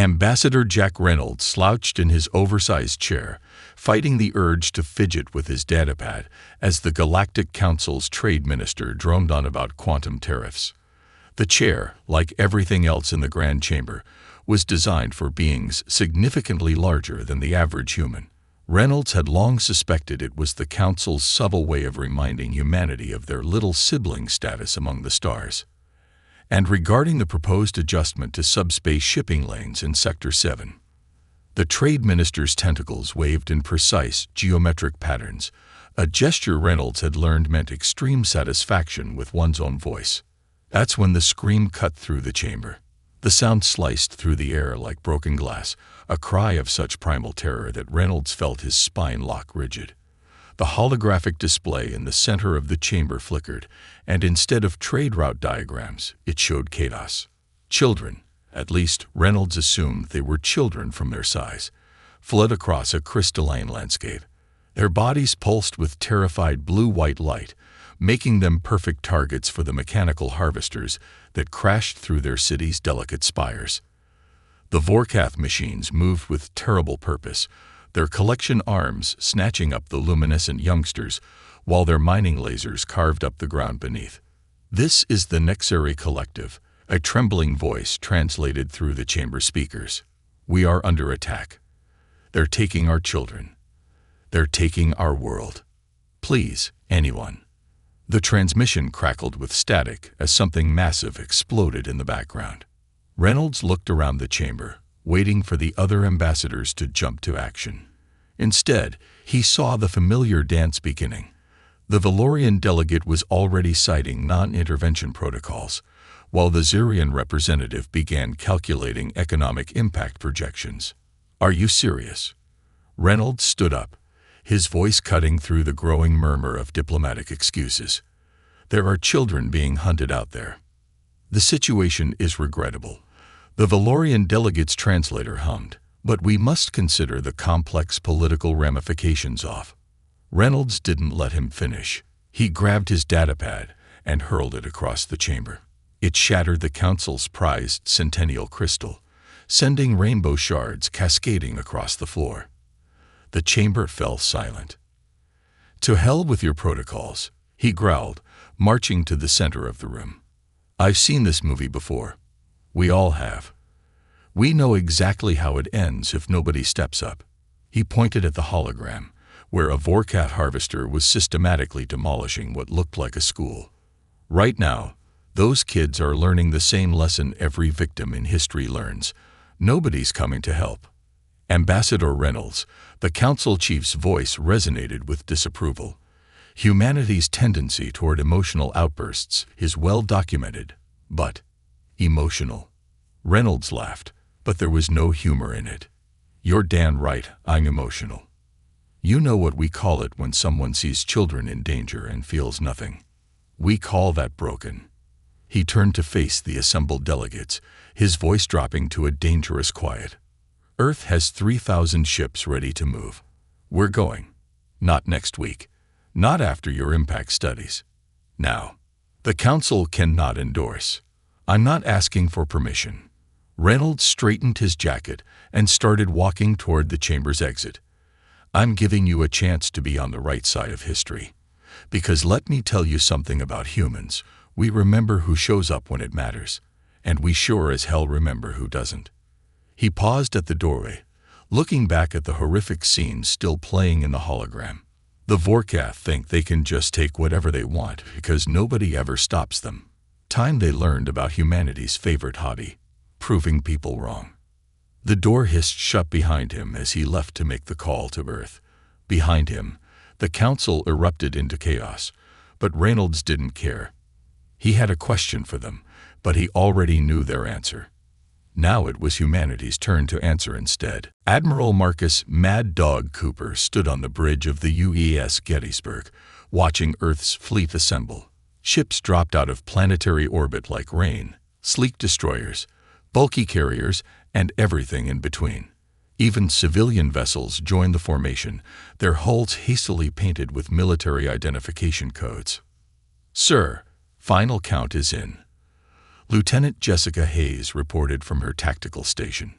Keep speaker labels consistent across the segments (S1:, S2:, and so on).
S1: Ambassador Jack Reynolds slouched in his oversized chair, fighting the urge to fidget with his datapad as the Galactic Council's trade minister droned on about quantum tariffs. The chair, like everything else in the Grand Chamber, was designed for beings significantly larger than the average human. Reynolds had long suspected it was the Council's subtle way of reminding humanity of their little sibling status among the stars. And regarding the proposed adjustment to subspace shipping lanes in Sector 7, the trade minister's tentacles waved in precise geometric patterns, a gesture Reynolds had learned meant extreme satisfaction with one's own voice. That's when the scream cut through the chamber. The sound sliced through the air like broken glass, a cry of such primal terror that Reynolds felt his spine lock rigid. The holographic display in the center of the chamber flickered, and instead of trade route diagrams, it showed chaos. Children, at least Reynolds assumed they were children from their size, fled across a crystalline landscape. Their bodies pulsed with terrified blue-white light, making them perfect targets for the mechanical harvesters that crashed through their city's delicate spires. The Vorkath machines moved with terrible purpose, their collection arms snatching up the luminescent youngsters, while their mining lasers carved up the ground beneath. "This is the Nexari Collective," a trembling voice translated through the chamber speakers. "We are under attack. They're taking our children. They're taking our world. Please, anyone." The transmission crackled with static as something massive exploded in the background. Reynolds looked around the chamber, waiting for the other ambassadors to jump to action. Instead, he saw the familiar dance beginning. The Valorian delegate was already citing non-intervention protocols, while the Xerian representative began calculating economic impact projections. "Are you serious?" Reynolds stood up, his voice cutting through the growing murmur of diplomatic excuses. "There are children being hunted out there. The situation is regrettable." The Valorian delegate's translator hummed, "But we must consider the complex political ramifications of." Reynolds didn't let him finish. He grabbed his datapad and hurled it across the chamber. It shattered the Council's prized centennial crystal, sending rainbow shards cascading across the floor. The chamber fell silent. "To hell with your protocols," he growled, marching to the center of the room. "I've seen this movie before. We all have. We know exactly how it ends if nobody steps up." He pointed at the hologram, where a Vorkath harvester was systematically demolishing what looked like a school. "Right now, those kids are learning the same lesson every victim in history learns. Nobody's coming to help." Ambassador Reynolds, the Council chief's voice resonated with disapproval. Humanity's tendency toward emotional outbursts is well documented, but emotional. Reynolds laughed, but there was no humor in it. "You're damn right, I'm emotional. You know what we call it when someone sees children in danger and feels nothing. We call that broken." He turned to face the assembled delegates, his voice dropping to a dangerous quiet. "Earth has 3,000 ships ready to move. We're going. Not next week. Not after your impact studies. Now. The Council cannot endorse. I'm not asking for permission." Reynolds straightened his jacket and started walking toward the chamber's exit. "I'm giving you a chance to be on the right side of history. Because let me tell you something about humans. We remember who shows up when it matters, and we sure as hell remember who doesn't." He paused at the doorway, looking back at the horrific scenes still playing in the hologram. The Vorkath think they can just take whatever they want because nobody ever stops them. Time they learned about humanity's favorite hobby, proving people wrong. The door hissed shut behind him as he left to make the call to Earth. Behind him, the Council erupted into chaos, but Reynolds didn't care. He had a question for them, but he already knew their answer. Now it was humanity's turn to answer instead. Admiral Marcus Mad Dog Cooper stood on the bridge of the UES Gettysburg, watching Earth's fleet assemble. Ships dropped out of planetary orbit like rain, sleek destroyers, bulky carriers, and everything in between. Even civilian vessels joined the formation, their hulls hastily painted with military identification codes. "Sir, final count is in," Lieutenant Jessica Hayes reported from her tactical station.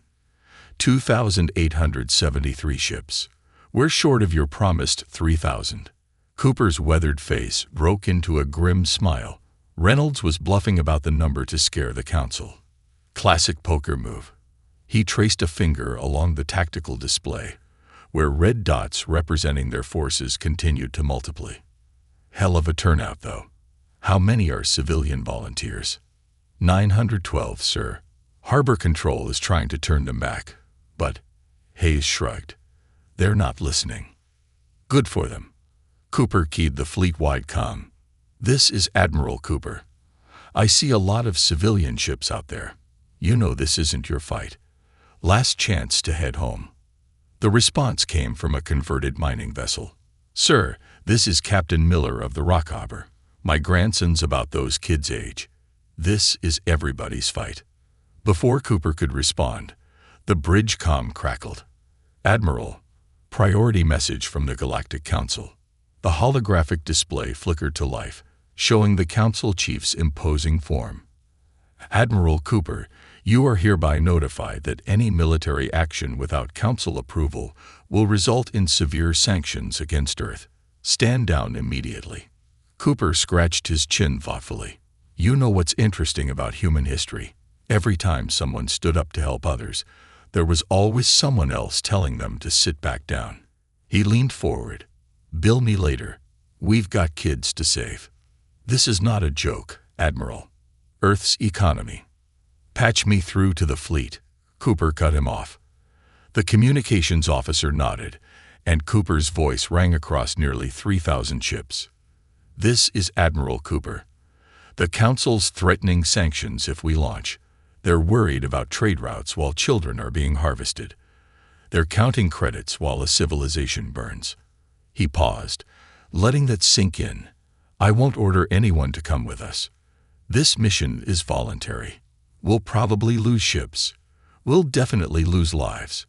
S1: 2,873 ships. We're short of your promised 3,000. Cooper's weathered face broke into a grim smile. Reynolds was bluffing about the number to scare the council. Classic poker move. He traced a finger along the tactical display, where red dots representing their forces continued to multiply. Hell of a turnout, though. How many are civilian volunteers? 912, sir. Harbor Control is trying to turn them back, but Hayes shrugged. They're not listening. Good for them. Cooper keyed the fleet-wide comm. This is Admiral Cooper. I see a lot of civilian ships out there. You know this isn't your fight. Last chance to head home. The response came from a converted mining vessel. Sir, this is Captain Miller of the Rockhopper. My grandson's about those kids' age. This is everybody's fight. Before Cooper could respond, the bridge comm crackled. Admiral, priority message from the Galactic Council. The holographic display flickered to life, showing the Council Chief's imposing form. Admiral Cooper, you are hereby notified that any military action without Council approval will result in severe sanctions against Earth. Stand down immediately. Cooper scratched his chin thoughtfully. You know what's interesting about human history. Every time someone stood up to help others, there was always someone else telling them to sit back down. He leaned forward. Bill me later. We've got kids to save. This is not a joke, Admiral. Earth's economy. Patch me through to the fleet. Cooper cut him off. The communications officer nodded, and Cooper's voice rang across nearly 3,000 ships. This is Admiral Cooper. The Council's threatening sanctions if we launch. They're worried about trade routes while children are being harvested. They're counting credits while a civilization burns. He paused, letting that sink in. I won't order anyone to come with us. This mission is voluntary. We'll probably lose ships. We'll definitely lose lives.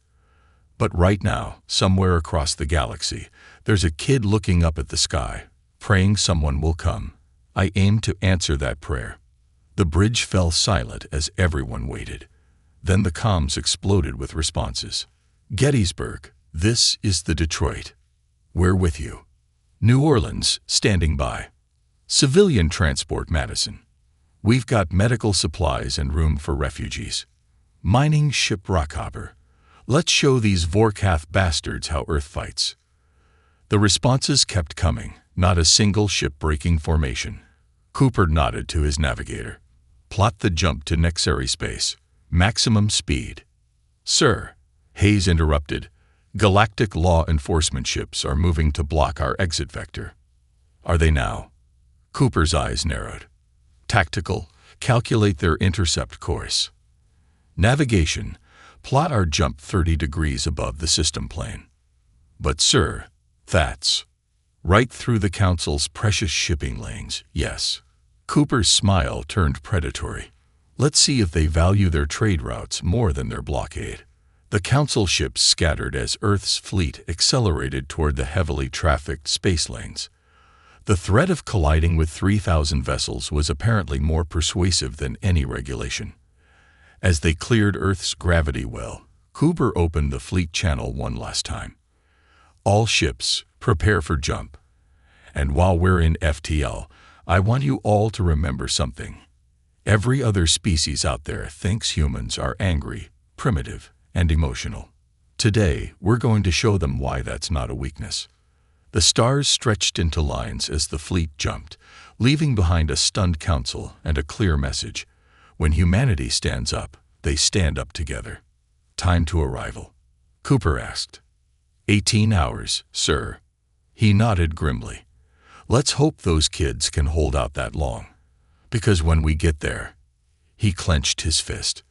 S1: But right now, somewhere across the galaxy, there's a kid looking up at the sky, praying someone will come. I aim to answer that prayer. The bridge fell silent as everyone waited. Then the comms exploded with responses. Gettysburg, this is the Detroit. We're with you. New Orleans, standing by. Civilian transport, Madison. We've got medical supplies and room for refugees. Mining ship Rockhopper. Let's show these Vorkath bastards how Earth fights. The responses kept coming, not a single ship breaking formation. Cooper nodded to his navigator. Plot the jump to Nexary space. Maximum speed. Sir, Hayes interrupted. Galactic law enforcement ships are moving to block our exit vector. Are they now? Cooper's eyes narrowed. Tactical, calculate their intercept course. Navigation, plot our jump 30 degrees above the system plane. But sir, that's right through the Council's precious shipping lanes, yes. Cooper's smile turned predatory. Let's see if they value their trade routes more than their blockade. The Council ships scattered as Earth's fleet accelerated toward the heavily trafficked space lanes. The threat of colliding with 3,000 vessels was apparently more persuasive than any regulation. As they cleared Earth's gravity well, Cooper opened the fleet channel one last time. All ships, prepare for jump. And while we're in FTL, I want you all to remember something. Every other species out there thinks humans are angry, primitive, and emotional. Today, we're going to show them why that's not a weakness. The stars stretched into lines as the fleet jumped, leaving behind a stunned council and a clear message. When humanity stands up, they stand up together. Time to arrival. Cooper asked. 18 hours, sir. He nodded grimly. Let's hope those kids can hold out that long. Because when we get there, he clenched his fist.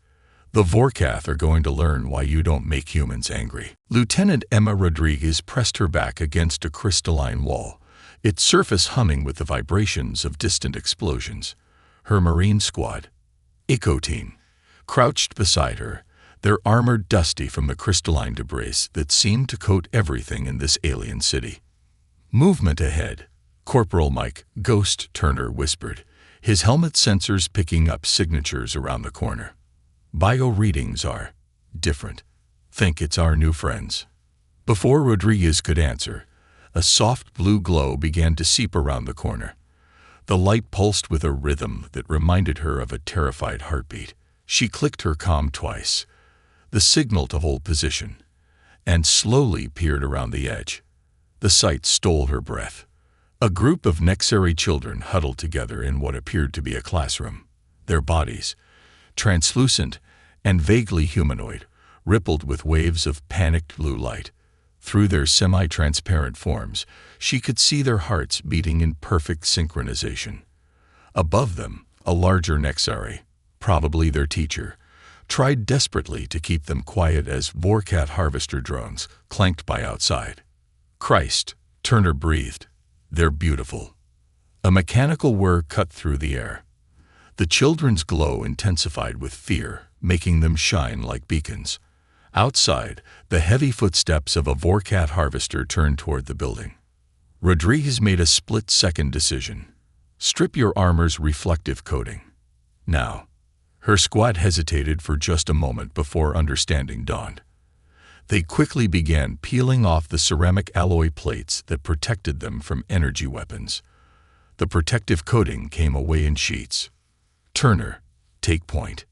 S1: The Vorkath are going to learn why you don't make humans angry. Lieutenant Emma Rodriguez pressed her back against a crystalline wall, its surface humming with the vibrations of distant explosions. Her Marine squad, Eco Team, crouched beside her, their armor dusty from the crystalline debris that seemed to coat everything in this alien city. Movement ahead, Corporal Mike Ghost Turner whispered, his helmet sensors picking up signatures around the corner. Bio readings are different. Think it's our new friends." Before Rodriguez could answer, a soft blue glow began to seep around the corner. The light pulsed with a rhythm that reminded her of a terrified heartbeat. She clicked her comm twice, the signal to hold position, and slowly peered around the edge. The sight stole her breath. A group of Nexari children huddled together in what appeared to be a classroom. Their bodies, translucent and vaguely humanoid, rippled with waves of panicked blue light. Through their semi-transparent forms, she could see their hearts beating in perfect synchronization. Above them, a larger Nexari, probably their teacher, tried desperately to keep them quiet as Vorkat harvester drones clanked by outside. "Christ," Turner breathed. "They're beautiful." A mechanical whir cut through the air. The children's glow intensified with fear, making them shine like beacons. Outside, the heavy footsteps of a Vorkat harvester turned toward the building. Rodriguez made a split-second decision. Strip your armor's reflective coating. Now. Her squad hesitated for just a moment before understanding dawned. They quickly began peeling off the ceramic alloy plates that protected them from energy weapons. The protective coating came away in sheets. Turner, take point.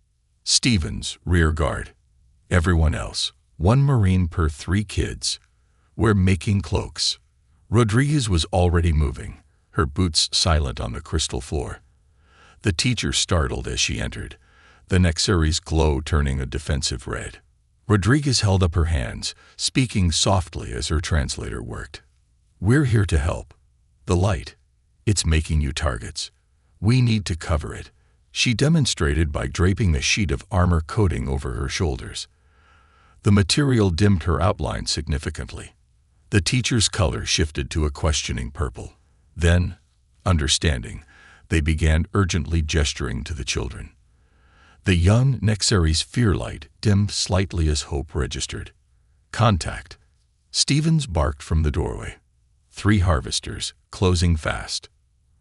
S1: Stevens, rear guard. Everyone else, 1 Marine per 3 kids. We're making cloaks. Rodriguez was already moving, her boots silent on the crystal floor. The teacher startled as she entered, the Nexari's glow turning a defensive red. Rodriguez held up her hands, speaking softly as her translator worked. "We're here to help. The light, it's making you targets. We need to cover it," she demonstrated by draping a sheet of armor coating over her shoulders. The material dimmed her outline significantly. The teacher's color shifted to a questioning purple. Then, understanding, they began urgently gesturing to the children. The young Nexari's fear light dimmed slightly as hope registered. "Contact." Stevens barked from the doorway. 3 harvesters, closing fast.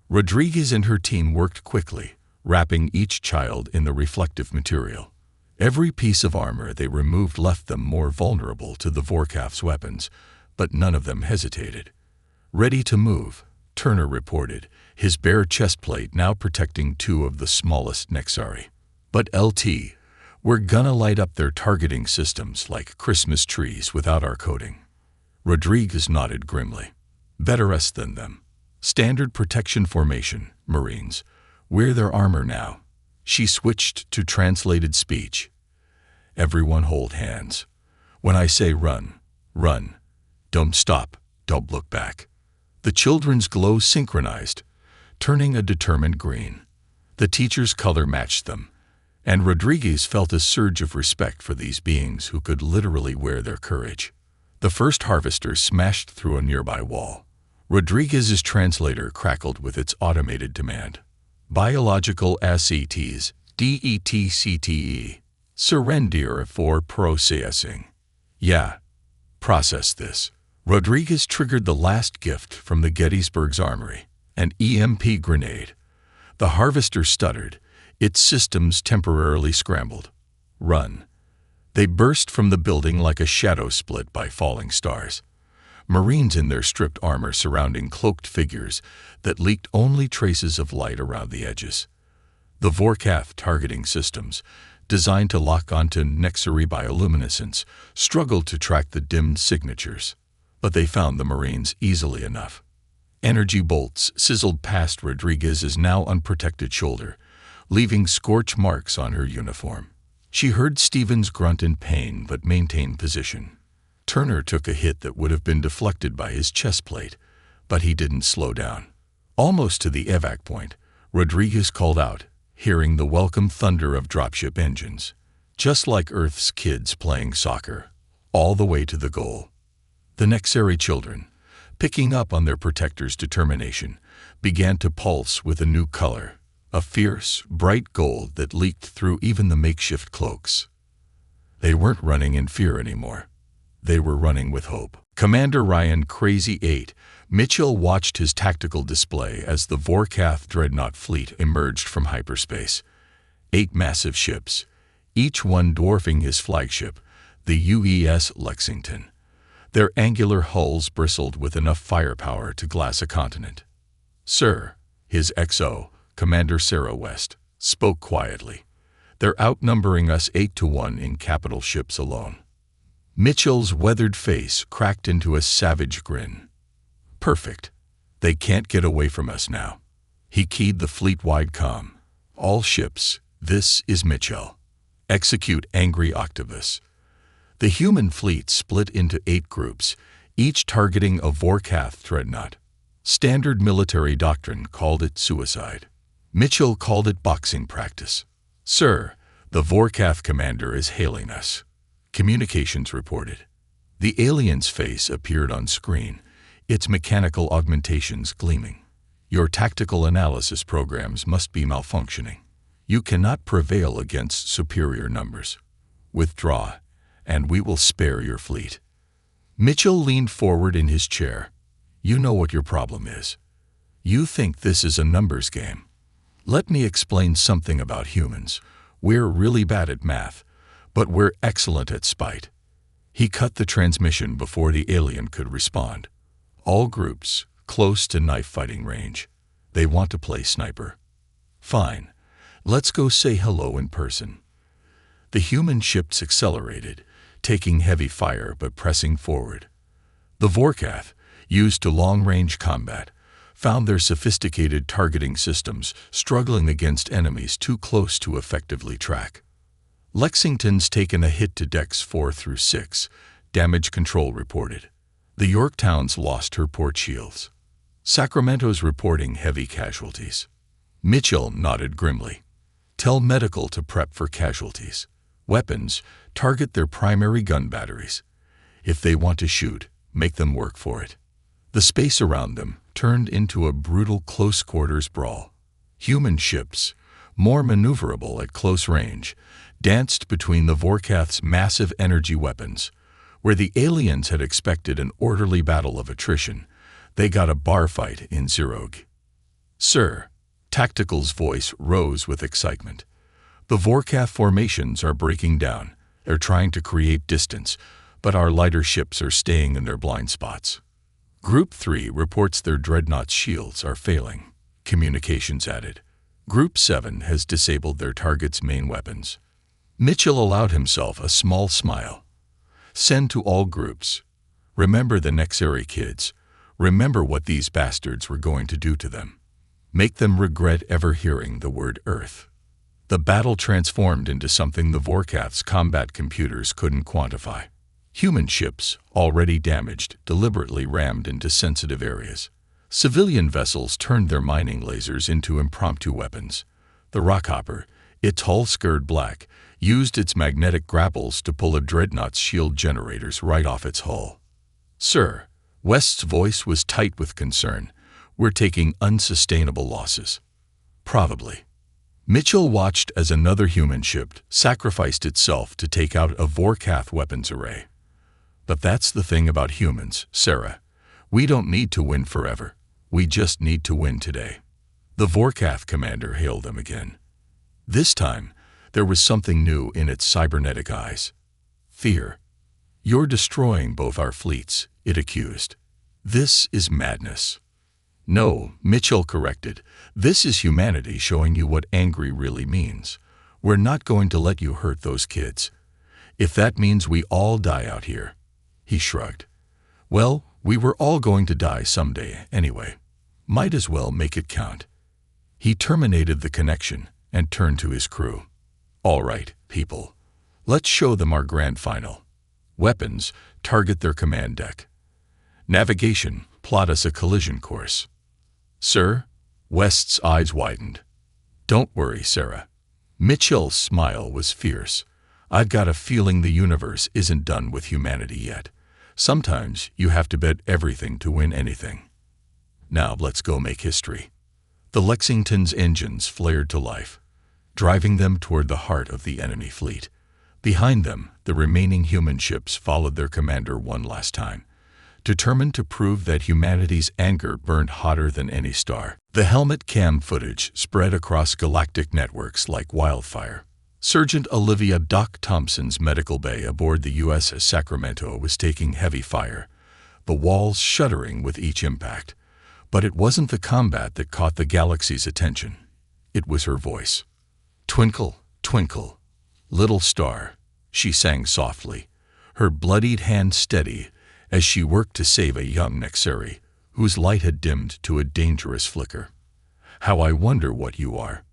S1: Rodriguez and her team worked quickly, wrapping each child in the reflective material. Every piece of armor they removed left them more vulnerable to the Vorkaf's weapons, but none of them hesitated. "Ready to move," Turner reported, his bare chest plate now protecting 2 of the smallest Nexari. "But LT, we're gonna light up their targeting systems like Christmas trees without our coating." Rodriguez nodded grimly. "Better us than them. Standard protection formation, Marines. Wear their armor now." She switched to translated speech. "Everyone hold hands. When I say run, run. Don't stop, don't look back." The children's glow synchronized, turning a determined green. The teacher's color matched them, and Rodriguez felt a surge of respect for these beings who could literally wear their courage. The first harvester smashed through a nearby wall. Rodriguez's translator crackled with its automated demand. "Biological assets, DETCTE. Surrender for processing." "Yeah. Process this." Rodriguez triggered the last gift from the Gettysburg's armory, an EMP grenade. The harvester stuttered, its systems temporarily scrambled. "Run." They burst from the building like a shadow split by falling stars. Marines in their stripped armor surrounding cloaked figures that leaked only traces of light around the edges. The Vorkath targeting systems, designed to lock onto Nexari bioluminescence, struggled to track the dimmed signatures, but they found the Marines easily enough. Energy bolts sizzled past Rodriguez's now unprotected shoulder, leaving scorch marks on her uniform. She heard Stevens grunt in pain but maintained position. Turner took a hit that would have been deflected by his chest plate, but he didn't slow down. Almost to the evac point, Rodriguez called out, hearing the welcome thunder of dropship engines, just like Earth's kids playing soccer, all the way to the goal. The Nexari children, picking up on their protector's determination, began to pulse with a new color, a fierce, bright gold that leaked through even the makeshift cloaks. They weren't running in fear anymore. They were running with hope. Commander Ryan Crazy 8 Mitchell watched his tactical display as the Vorkath dreadnought fleet emerged from hyperspace. 8 massive ships, each one dwarfing his flagship, the UES Lexington. Their angular hulls bristled with enough firepower to glass a continent. "Sir," his XO, Commander Sarah West, spoke quietly. "They're outnumbering us 8-1 in capital ships alone." Mitchell's weathered face cracked into a savage grin. "Perfect. They can't get away from us now." He keyed the fleet-wide comm. "All ships, this is Mitchell. Execute Angry Octopus." The human fleet split into 8 groups, each targeting a Vorkath dreadnought. Standard military doctrine called it suicide. Mitchell called it boxing practice. "Sir, the Vorkath commander is hailing us," communications reported. The alien's face appeared on screen, its mechanical augmentations gleaming. "Your tactical analysis programs must be malfunctioning. You cannot prevail against superior numbers. Withdraw, and we will spare your fleet." Mitchell leaned forward in his chair. "You know what your problem is. You think this is a numbers game. Let me explain something about humans. We're really bad at math, but we're excellent at spite." He cut the transmission before the alien could respond. "All groups, close to knife-fighting range. They want to play sniper. Fine. Let's go say hello in person." The human ships accelerated, taking heavy fire but pressing forward. The Vorkath, used to long-range combat, found their sophisticated targeting systems struggling against enemies too close to effectively track. Lexington's taken a hit to decks 4 through 6, damage control reported. The Yorktown's lost her port shields. Sacramento's reporting heavy casualties. Mitchell nodded grimly. "Tell medical to prep for casualties. Weapons, target their primary gun batteries. If they want to shoot, make them work for it." The space around them turned into a brutal close-quarters brawl. Human ships, more maneuverable at close range, danced between the Vorkath's massive energy weapons. Where the aliens had expected an orderly battle of attrition, they got a bar fight in Zerog. "Sir," Tactical's voice rose with excitement. "The Vorkath formations are breaking down. They're trying to create distance, but our lighter ships are staying in their blind spots." Group 3 reports their dreadnought shields are failing, communications added. Group 7 has disabled their target's main weapons. Mitchell allowed himself a small smile. "Send to all groups. Remember the Nexari kids. Remember what these bastards were going to do to them. Make them regret ever hearing the word Earth." The battle transformed into something the Vorkath's combat computers couldn't quantify. Human ships, already damaged, deliberately rammed into sensitive areas. Civilian vessels turned their mining lasers into impromptu weapons. The Rockhopper, its hull scurred black, used its magnetic grapples to pull a dreadnought's shield generators right off its hull. "Sir," West's voice was tight with concern, "we're taking unsustainable losses." "Probably." Mitchell watched as another human ship sacrificed itself to take out a Vorkath weapons array. "But that's the thing about humans, Sarah. We don't need to win forever. We just need to win today." The Vorkath commander hailed them again. This time, there was something new in its cybernetic eyes. Fear. "You're destroying both our fleets," it accused. "This is madness." "No," Mitchell corrected. "This is humanity showing you what angry really means. We're not going to let you hurt those kids. If that means we all die out here." He shrugged. "Well, we were all going to die someday anyway. Might as well make it count." He terminated the connection and turned to his crew. "All right, people. Let's show them our grand final. Weapons, target their command deck. Navigation, plot us a collision course." "Sir?" West's eyes widened. "Don't worry, Sarah." Mitchell's smile was fierce. "I've got a feeling the universe isn't done with humanity yet. Sometimes you have to bet everything to win anything. Now let's go make history." The Lexington's engines flared to life, driving them toward the heart of the enemy fleet. Behind them, the remaining human ships followed their commander one last time, determined to prove that humanity's anger burned hotter than any star. The helmet cam footage spread across galactic networks like wildfire. Sergeant Olivia Doc Thompson's medical bay aboard the USS Sacramento was taking heavy fire, the walls shuddering with each impact. But it wasn't the combat that caught the Galaxy's attention. It was her voice. "Twinkle, twinkle, little star," she sang softly, her bloodied hand steady as she worked to save a young Nexeri whose light had dimmed to a dangerous flicker. "How I wonder what you are."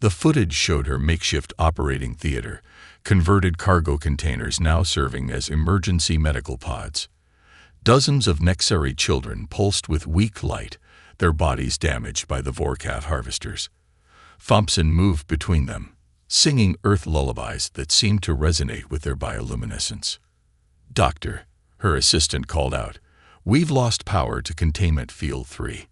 S1: The footage showed her makeshift operating theater, converted cargo containers now serving as emergency medical pods. Dozens of Nexeri children pulsed with weak light, their bodies damaged by the Vorkath harvesters. Thompson moved between them, singing earth lullabies that seemed to resonate with their bioluminescence. "Doctor," her assistant called out, "we've lost power to Containment Field 3.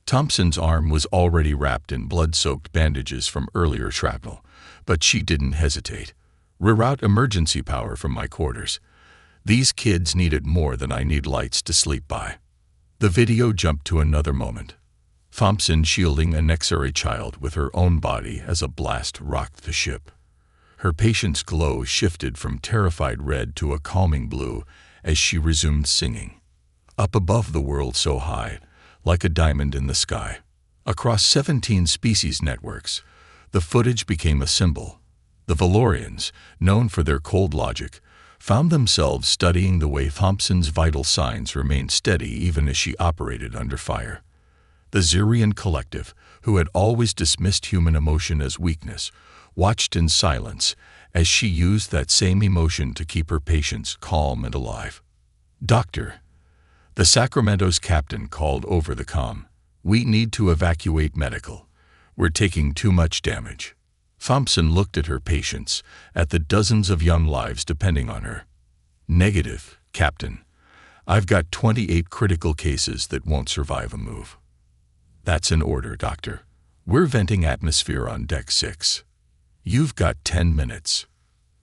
S1: Thompson's arm was already wrapped in blood-soaked bandages from earlier shrapnel, but she didn't hesitate. "Reroute emergency power from my quarters. These kids need it more than I need lights to sleep by." The video jumped to another moment. Thompson shielding a Nexeri child with her own body as a blast rocked the ship. Her patient's glow shifted from terrified red to a calming blue as she resumed singing. Up above the world so high, like a diamond in the sky. Across 17 species networks, the footage became a symbol. The Valorians, known for their cold logic, found themselves studying the way Thompson's vital signs remained steady even as she operated under fire. The Xerian collective, who had always dismissed human emotion as weakness, watched in silence as she used that same emotion to keep her patients calm and alive. "Doctor," the Sacramento's captain called over the comm, "we need to evacuate medical. We're taking too much damage." Thompson looked at her patients, at the dozens of young lives depending on her. "Negative, Captain. I've got 28 critical cases that won't survive a move." "That's an order, Doctor. We're venting atmosphere on Deck 6. You've got 10 minutes.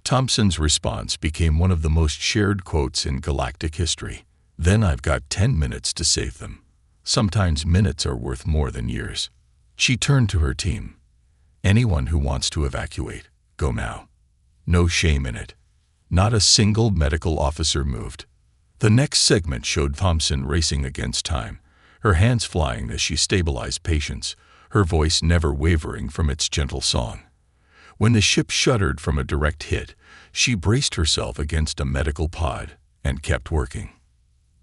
S1: Thompson's response became one of the most shared quotes in Galactic history. "Then I've got 10 minutes to save them." Sometimes minutes are worth more than years. She turned to her team. "Anyone who wants to evacuate, go now. No shame in it." Not a single medical officer moved. The next segment showed Thompson racing against time, her hands flying as she stabilized patients, her voice never wavering from its gentle song. When the ship shuddered from a direct hit, she braced herself against a medical pod and kept working.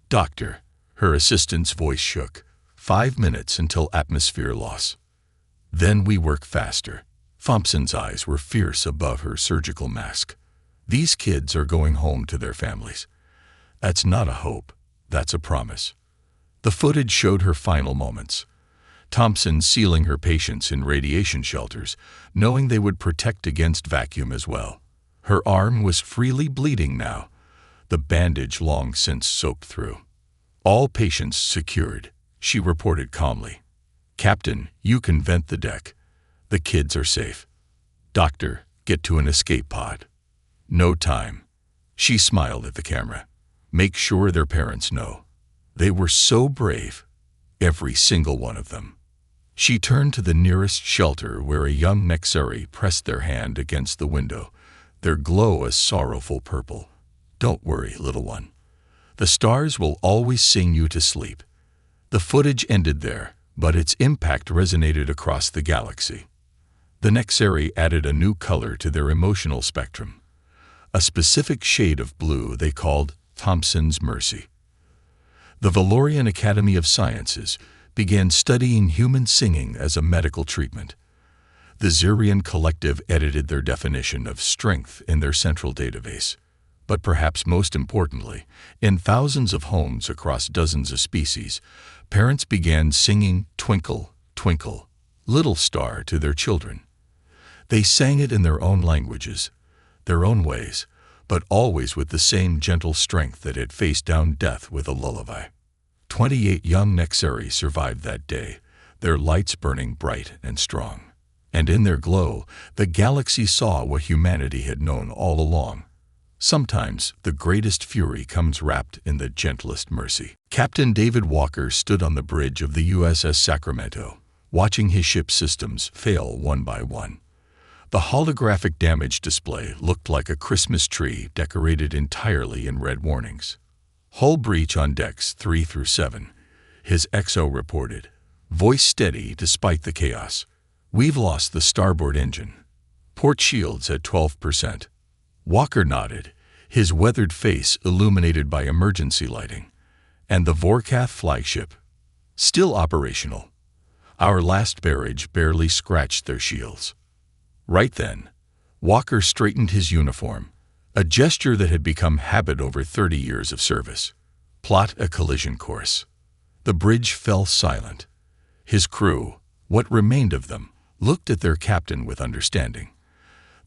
S1: "Doctor," her assistant's voice shook, 5 minutes until atmosphere loss. "Then we work faster." Thompson's eyes were fierce above her surgical mask. "These kids are going home to their families. That's not a hope, that's a promise." The footage showed her final moments. Thompson sealing her patients in radiation shelters, knowing they would protect against vacuum as well. Her arm was freely bleeding now, the bandage long since soaked through. "All patients secured," she reported calmly. "Captain, you can vent the deck. The kids are safe. Doctor, get to an escape pod." "No time." She smiled at the camera. "Make sure their parents know. They were so brave, every single one of them." She turned to the nearest shelter where a young Nexeri pressed their hand against the window, their glow a sorrowful purple. "Don't worry, little one. The stars will always sing you to sleep." The footage ended there, but its impact resonated across the galaxy. The Nexeri added a new color to their emotional spectrum, a specific shade of blue they called Thompson's Mercy. The Valorian Academy of Sciences began studying human singing as a medical treatment. The Xerian collective edited their definition of strength in their central database. But perhaps most importantly, in thousands of homes across dozens of species, parents began singing "Twinkle, Twinkle, Little Star" to their children. They sang it in their own languages, their own ways, but always with the same gentle strength that had faced down death with a lullaby. 28 young Nexeri survived that day, their lights burning bright and strong. And in their glow, the galaxy saw what humanity had known all along. Sometimes the greatest fury comes wrapped in the gentlest mercy. Captain David Walker stood on the bridge of the USS Sacramento, watching his ship's systems fail one by one. The holographic damage display looked like a Christmas tree decorated entirely in red warnings. Hull breach on decks 3 through 7. His XO reported, voice steady despite the chaos. We've lost the starboard engine. Port shields at 12%. Walker nodded, his weathered face illuminated by emergency lighting. And the Vorkath flagship? Still operational. Our last barrage barely scratched their shields. Right then, Walker straightened his uniform, a gesture that had become habit over 30 years of service. Plot a collision course. The bridge fell silent. His crew, what remained of them, looked at their captain with understanding.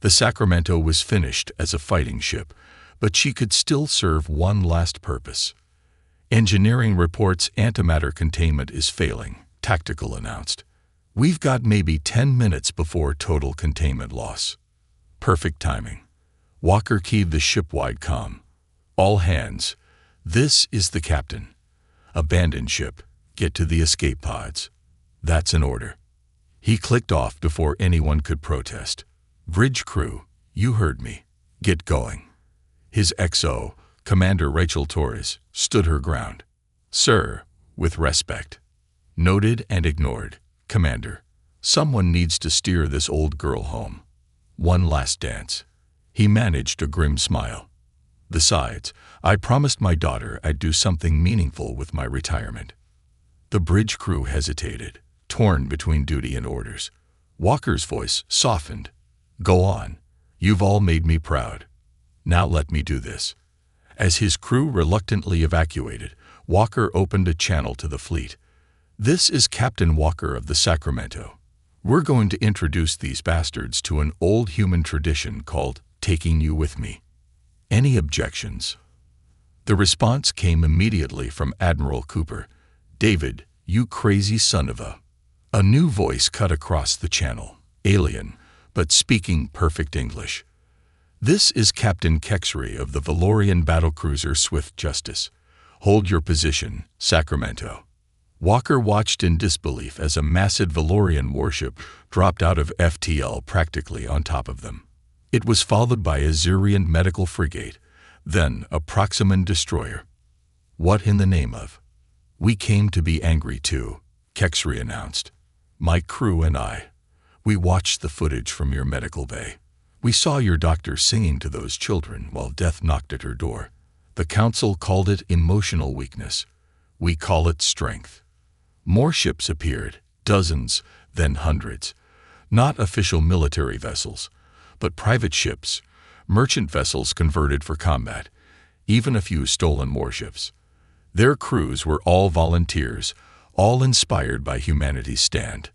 S1: The Sacramento was finished as a fighting ship, but she could still serve one last purpose. Engineering reports antimatter containment is failing, Tactical announced. We've got maybe 10 minutes before total containment loss. Perfect timing. Walker keyed the ship-wide comm. All hands. This is the captain. Abandon ship. Get to the escape pods. That's an order. He clicked off before anyone could protest. Bridge crew, you heard me. Get going. His XO, Commander Rachel Torres, stood her ground. Sir, with respect. Noted and ignored. Commander, someone needs to steer this old girl home. One last dance. He managed a grim smile. Besides, I promised my daughter I'd do something meaningful with my retirement. The bridge crew hesitated, torn between duty and orders. Walker's voice softened. Go on. You've all made me proud. Now let me do this. As his crew reluctantly evacuated, Walker opened a channel to the fleet. This is Captain Walker of the Sacramento. We're going to introduce these bastards to an old human tradition called taking you with me. Any objections? The response came immediately from Admiral Cooper. David, you crazy son of a... A new voice cut across the channel, alien, but speaking perfect English. This is Captain Kexry of the Valorian battlecruiser Swift Justice. Hold your position, Sacramento. Walker watched in disbelief as a massive Valorian warship dropped out of FTL practically on top of them. It was followed by a Zurian medical frigate, then a Proximan destroyer. What in the name of? We came to be angry too, Kexry announced. My crew and I. We watched the footage from your medical bay. We saw your doctor singing to those children while death knocked at her door. The council called it emotional weakness. We call it strength. More ships appeared, dozens, then hundreds. Not official military vessels, but private ships, merchant vessels converted for combat, even a few stolen warships. Their crews were all volunteers, all inspired by humanity's stand.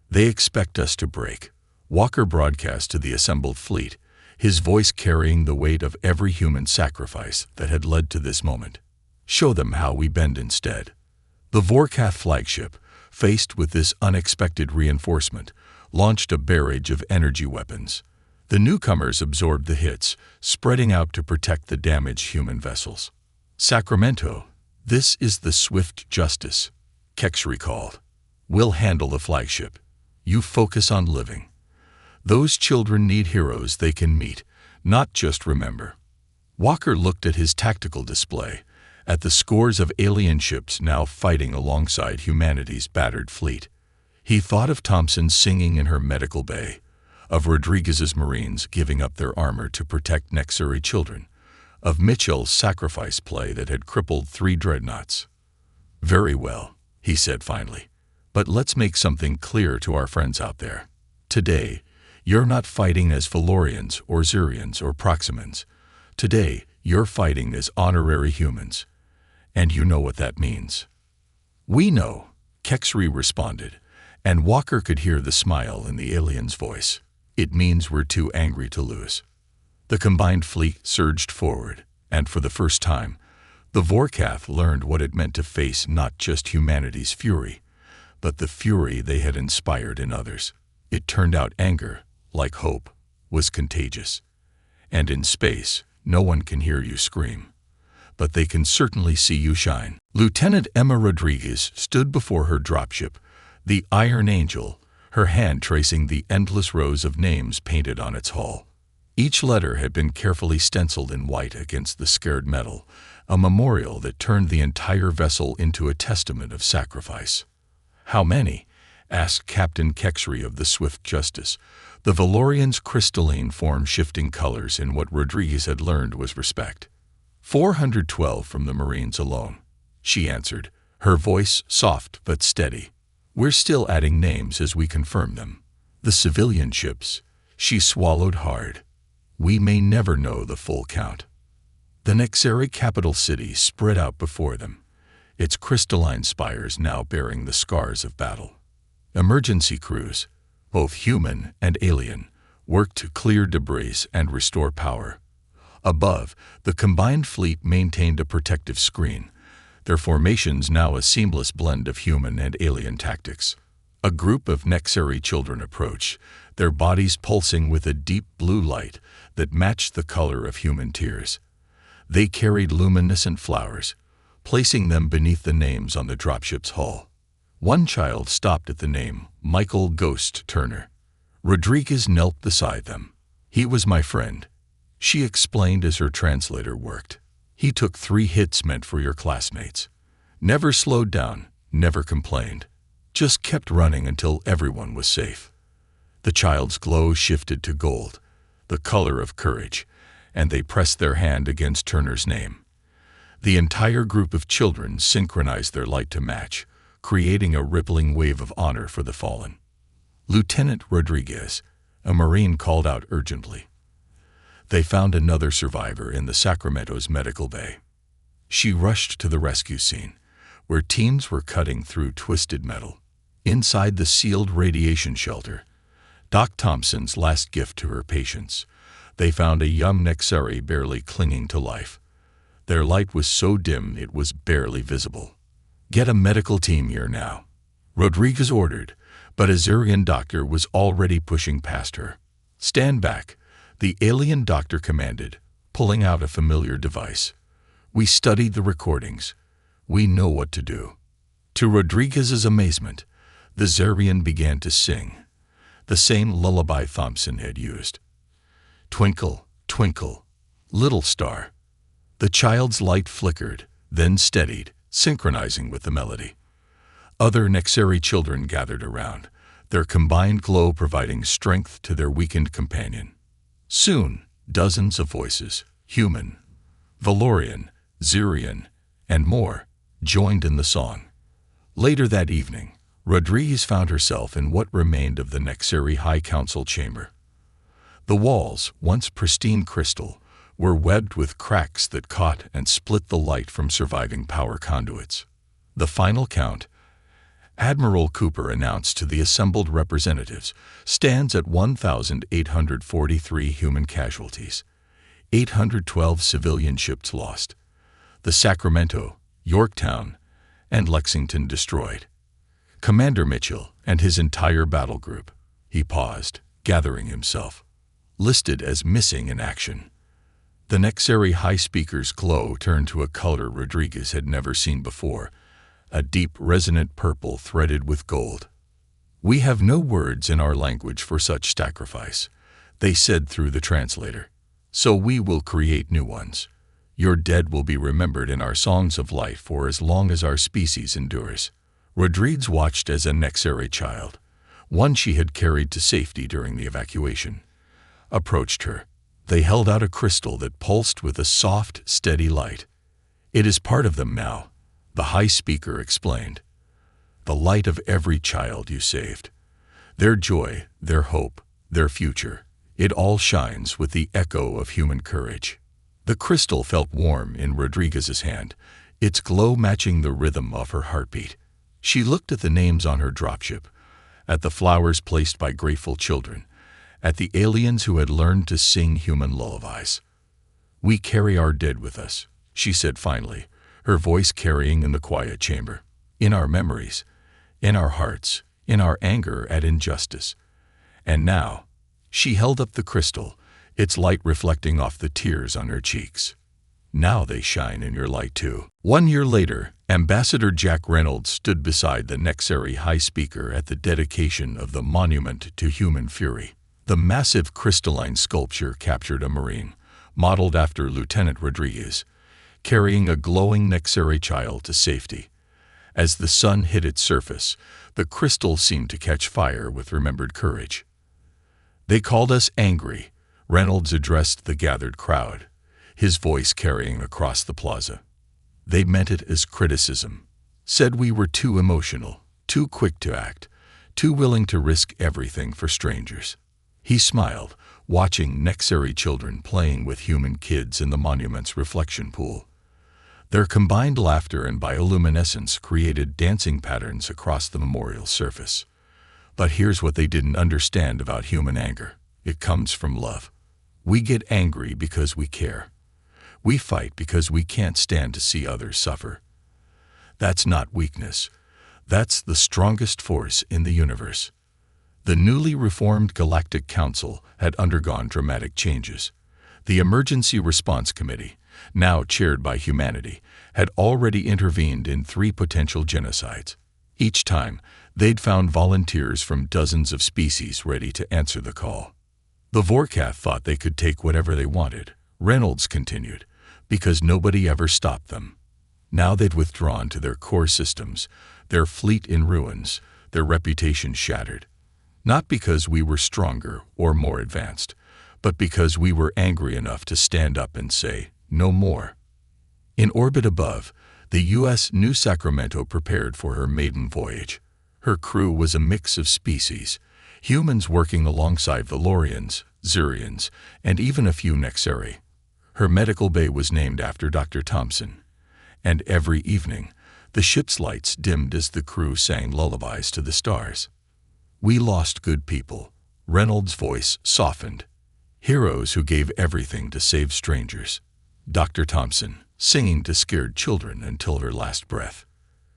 S1: They expect us to break. Walker broadcast to the assembled fleet, his voice carrying the weight of every human sacrifice that had led to this moment. Show them how we bend instead. The Vorkath flagship, faced with this unexpected reinforcement, launched a barrage of energy weapons. The newcomers absorbed the hits, spreading out to protect the damaged human vessels. Sacramento, this is the Swift Justice, Kexry called. We'll handle the flagship. You focus on living. Those children need heroes they can meet, not just remember. Walker looked at his tactical display, at the scores of alien ships now fighting alongside humanity's battered fleet. He thought of Thompson singing in her medical bay, of Rodriguez's Marines giving up their armor to protect Nexuri children, of Mitchell's sacrifice play that had crippled 3 dreadnoughts. Very well, he said finally, but let's make something clear to our friends out there. Today, you're not fighting as Valorians or Zurians or Proximans. Today, you're fighting as honorary humans. And you know what that means. We know, Kexry responded, and Walker could hear the smile in the alien's voice. It means we're too angry to lose. The combined fleet surged forward, and for the first time, the Vorkath learned what it meant to face not just humanity's fury, but the fury they had inspired in others. It turned out anger, like hope, was contagious. And in space, no one can hear you scream. But they can certainly see you shine. Lieutenant Emma Rodriguez stood before her dropship, the Iron Angel, her hand tracing the endless rows of names painted on its hull. Each letter had been carefully stenciled in white against the scared metal, a memorial that turned the entire vessel into a testament of sacrifice. "How many?" asked Captain Kexry of the Swift Justice, the Valorian's crystalline form shifting colors in what Rodriguez had learned was respect. 412 from the Marines alone, she answered, her voice soft but steady. "We're still adding names as we confirm them. The civilian ships," she swallowed hard. "We may never know the full count." The Nexeri capital city spread out before them, its crystalline spires now bearing the scars of battle. Emergency crews, both human and alien, worked to clear debris and restore power. Above, the combined fleet maintained a protective screen, their formations now a seamless blend of human and alien tactics. A group of Nexeri children approached, their bodies pulsing with a deep blue light that matched the color of human tears. They carried luminescent flowers, placing them beneath the names on the dropship's hull. One child stopped at the name, Michael Ghost Turner. Rodriguez knelt beside them. "He was my friend," she explained as her translator worked. "He took 3 hits meant for your classmates. Never slowed down, never complained. Just kept running until everyone was safe." The child's glow shifted to gold, the color of courage, and they pressed their hand against Turner's name. The entire group of children synchronized their light to match, creating a rippling wave of honor for the fallen. "Lieutenant Rodriguez," a Marine called out urgently. They found another survivor in the Sacramento's medical bay. She rushed to the rescue scene, where teams were cutting through twisted metal. Inside the sealed radiation shelter, Doc Thompson's last gift to her patients, they found a young Nexeri barely clinging to life. Their light was so dim it was barely visible. "Get a medical team here now," Rodriguez ordered, but a Zurian doctor was already pushing past her. "Stand back," the alien doctor commanded, pulling out a familiar device. "We studied the recordings. We know what to do." To Rodriguez's amazement, the Zurian began to sing, the same lullaby Thompson had used. "Twinkle, twinkle, little star." The child's light flickered, then steadied, synchronizing with the melody. Other Nexeri children gathered around, their combined glow providing strength to their weakened companion. Soon, dozens of voices, human, Valorian, Zurian, and more, joined in the song. Later that evening, Rodriguez found herself in what remained of the Nexeri High Council chamber. The walls, once pristine crystal, were webbed with cracks that caught and split the light from surviving power conduits. The final count, Admiral Cooper announced to the assembled representatives, stands at 1,843 human casualties, 812 civilian ships lost, the Sacramento, Yorktown, and Lexington destroyed. Commander Mitchell and his entire battle group, he paused, gathering himself, listed as missing in action. The Nexeri High Speaker's glow turned to a color Rodriguez had never seen before, a deep resonant purple threaded with gold. "We have no words in our language for such sacrifice," they said through the translator. "So we will create new ones. Your dead will be remembered in our songs of life for as long as our species endures." Rodriguez watched as a Nexeri child, one she had carried to safety during the evacuation, approached her. They held out a crystal that pulsed with a soft, steady light. "It is part of them now," the High Speaker explained. "The light of every child you saved. Their joy, their hope, their future. It all shines with the echo of human courage." The crystal felt warm in Rodriguez's hand, its glow matching the rhythm of her heartbeat. She looked at the names on her dropship, at the flowers placed by grateful children, at the aliens who had learned to sing human lullabies. "We carry our dead with us," she said finally, her voice carrying in the quiet chamber. "In our memories, in our hearts, in our anger at injustice. And now," she held up the crystal, its light reflecting off the tears on her cheeks. Now they shine in your light too. 1 year later, Ambassador Jack Reynolds stood beside the Nexary High Speaker at the dedication of the Monument to Human Fury. The massive crystalline sculpture captured a Marine, modeled after Lieutenant Rodriguez, carrying a glowing Nexary child to safety. As the sun hit its surface, the crystal seemed to catch fire with remembered courage. "They called us angry," Reynolds addressed the gathered crowd, his voice carrying across the plaza. "They meant it as criticism, said we were too emotional, too quick to act, too willing to risk everything for strangers." He smiled, watching Nexary children playing with human kids in the monument's reflection pool. Their combined laughter and bioluminescence created dancing patterns across the memorial surface. But here's what they didn't understand about human anger. It comes from love. We get angry because we care. We fight because we can't stand to see others suffer. That's not weakness. That's the strongest force in the universe. The newly reformed Galactic Council had undergone dramatic changes. The Emergency Response Committee, now chaired by humanity, had already intervened in 3 potential genocides. Each time, they'd found volunteers from dozens of species ready to answer the call. The Vorkath thought they could take whatever they wanted, Reynolds continued, because nobody ever stopped them. Now they'd withdrawn to their core systems, their fleet in ruins, their reputation shattered. Not because we were stronger or more advanced, but because we were angry enough to stand up and say, "No more." In orbit above, the U.S. New Sacramento prepared for her maiden voyage. Her crew was a mix of species, humans working alongside Valorians, Zurians, and even a few Nexary. Her medical bay was named after Dr. Thompson. And every evening, the ship's lights dimmed as the crew sang lullabies to the stars. "We lost good people," Reynolds' voice softened. "Heroes who gave everything to save strangers." Dr. Thompson, singing to scared children until her last breath.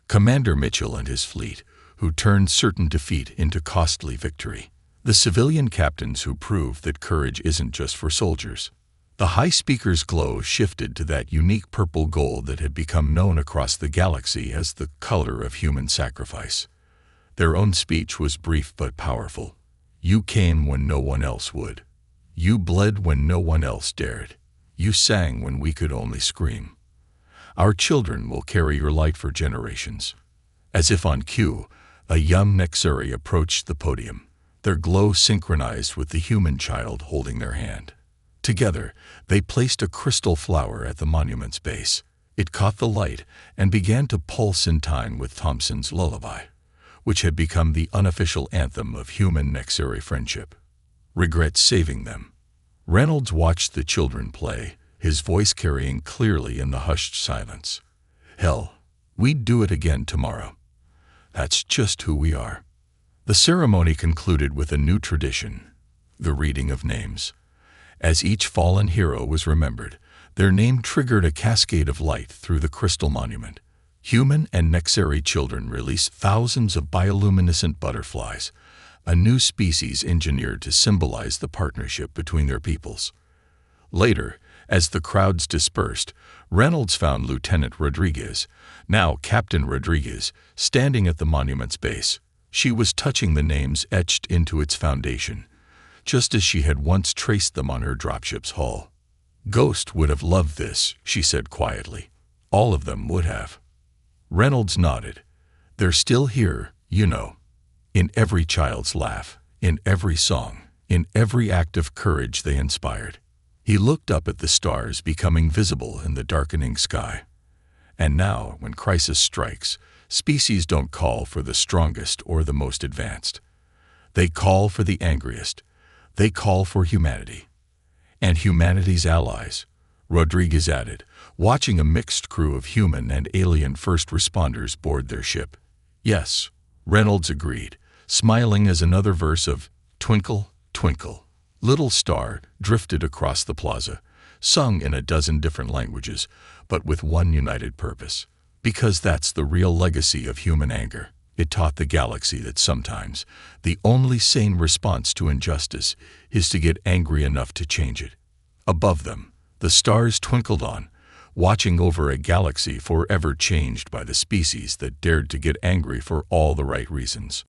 S1: Commander Mitchell and his fleet, who turned certain defeat into costly victory. The civilian captains who proved that courage isn't just for soldiers. The High Speaker's glow shifted to that unique purple gold that had become known across the galaxy as the color of human sacrifice. Their own speech was brief but powerful. "You came when no one else would. You bled when no one else dared. You sang when we could only scream. Our children will carry your light for generations." As if on cue, a young Nexary approached the podium, their glow synchronized with the human child holding their hand. Together, they placed a crystal flower at the monument's base. It caught the light and began to pulse in time with Thompson's lullaby, which had become the unofficial anthem of human Nexary friendship. "Regret saving them." Reynolds watched the children play, his voice carrying clearly in the hushed silence. "Hell, we'd do it again tomorrow. That's just who we are." The ceremony concluded with a new tradition, the reading of names. As each fallen hero was remembered, their name triggered a cascade of light through the crystal monument. Human and Nexary children released thousands of bioluminescent butterflies, a new species engineered to symbolize the partnership between their peoples. Later, as the crowds dispersed, Reynolds found Lieutenant Rodriguez, now Captain Rodriguez, standing at the monument's base. She was touching the names etched into its foundation, just as she had once traced them on her dropship's hull. "Ghost would have loved this," she said quietly. "All of them would have." Reynolds nodded. "They're still here, you know. In every child's laugh, in every song, in every act of courage they inspired." He looked up at the stars becoming visible in the darkening sky. And now, when crisis strikes, species don't call for the strongest or the most advanced. They call for the angriest. They call for humanity. And humanity's allies, Rodriguez added, watching a mixed crew of human and alien first responders board their ship. "Yes," Reynolds agreed, smiling as another verse of "Twinkle, Twinkle, Little Star" drifted across the plaza, sung in a dozen different languages, but with one united purpose. Because that's the real legacy of human anger. It taught the galaxy that sometimes the only sane response to injustice is to get angry enough to change it. Above them, the stars twinkled on, watching over a galaxy forever changed by the species that dared to get angry for all the right reasons.